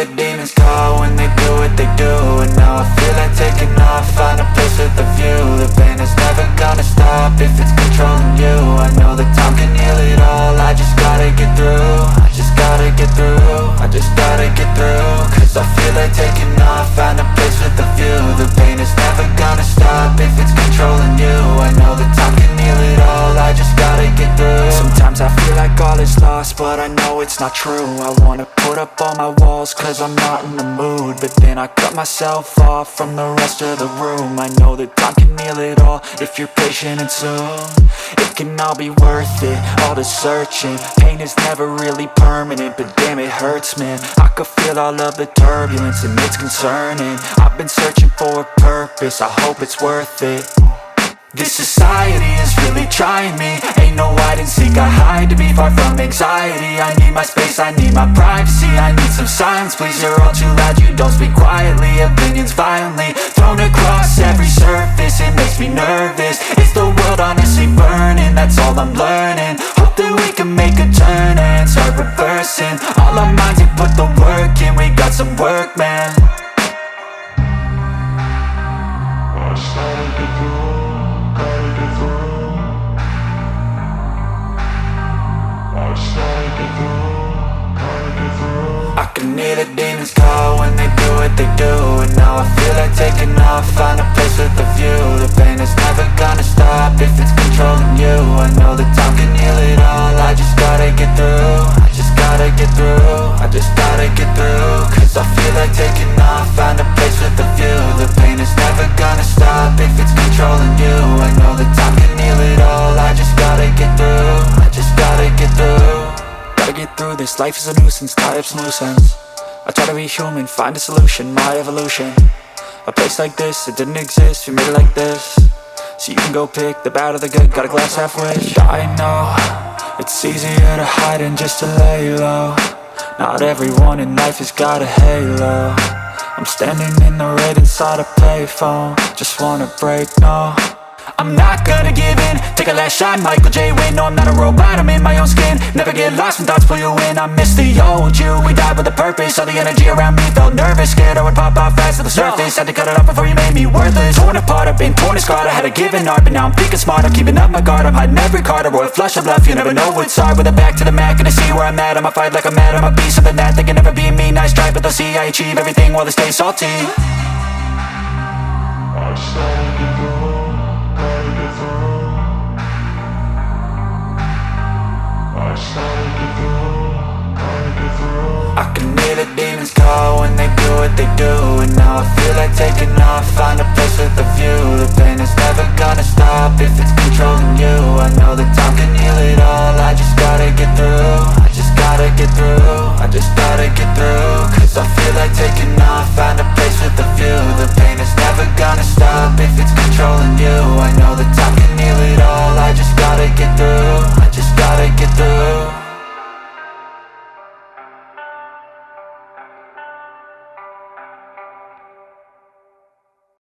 the demons call when they do what they do. And now I feel like taking off, find a place with a view. The pain is never gonna stop if it's controlling you. I know that time can heal it all, I just gotta get through. I just gotta get through, I just gotta get through. Cause I feel like taking off, find a place with a view. The pain is never gonna stop if it's controlling you. I know that time can heal it all, I just gotta get through. Sometimes I feel like all is lost, but I know it's not true. I wanna put up all my walls cause I'm not in the mood, but then I cut myself off from the rest of the room. I know that time can heal it all if you're patient and soon it can all be worth it, all the searching. Pain is never really permanent, but damn it hurts, man. I could feel all of the turbulence and it's concerning. I've been searching for a purpose, I hope it's worth it. This society is really trying me. Ain't no hide and seek, I hide to be far from anxiety. I need my space, I need my privacy. I need some silence, please, you're all too loud. You don't speak quietly, opinions violently thrown across every surface. It makes me nervous, is the world honestly burning? That's all I'm learning. Hope that we can make a turn and start reversing all our minds and put the work in. We got some work, man. I started to grow. I can hear the demons call when they do what they do. And now I feel like taking off, find a place with a view. The pain is never gonna stop if it's controlling you. I know that time can heal it all, I just gotta get through. I just gotta get through, I just gotta get through. Cause I feel like taking off, find a place with a view. The pain is never gonna stop if it's controlling you. I know that time can heal it all, I just gotta get through. I just gotta get through. Gotta get through this, life is a nuisance, tie up some loose ends. I try to be human, find a solution, my evolution. A place like this, it didn't exist, we made it like this. So you can go pick the bad or the good, got a glass half wish. I know, it's easier to hide than just to lay low. Not everyone in life has got a halo. I'm standing in the red inside a payphone, just wanna break, no. I'm not gonna give in, take a last shot, Michael J. Win. No, I'm not a robot, I'm in my own skin. Never get lost when thoughts pull you in. I miss the old you, we died with a purpose. All the energy around me felt nervous, scared I would pop out fast to the surface. Had to cut it off before you made me worthless. Torn apart, I've been torn and scarred. I had a given art, but now I'm thinking smart. I'm keeping up my guard, I'm hiding every card. A royal flush of bluff, you never know what's hard. With a back to the mat, gonna see where I'm at. I'ma fight like I'm mad, I'ma be something that they can never be me. Nice try, but they'll see I achieve everything while they stay salty. I started to grow. I can hear the demons call when they do what they do. And now I feel like taking off, find a place with a view. The pain is never gonna stop if it's controlling you. I know that time can heal it all, I just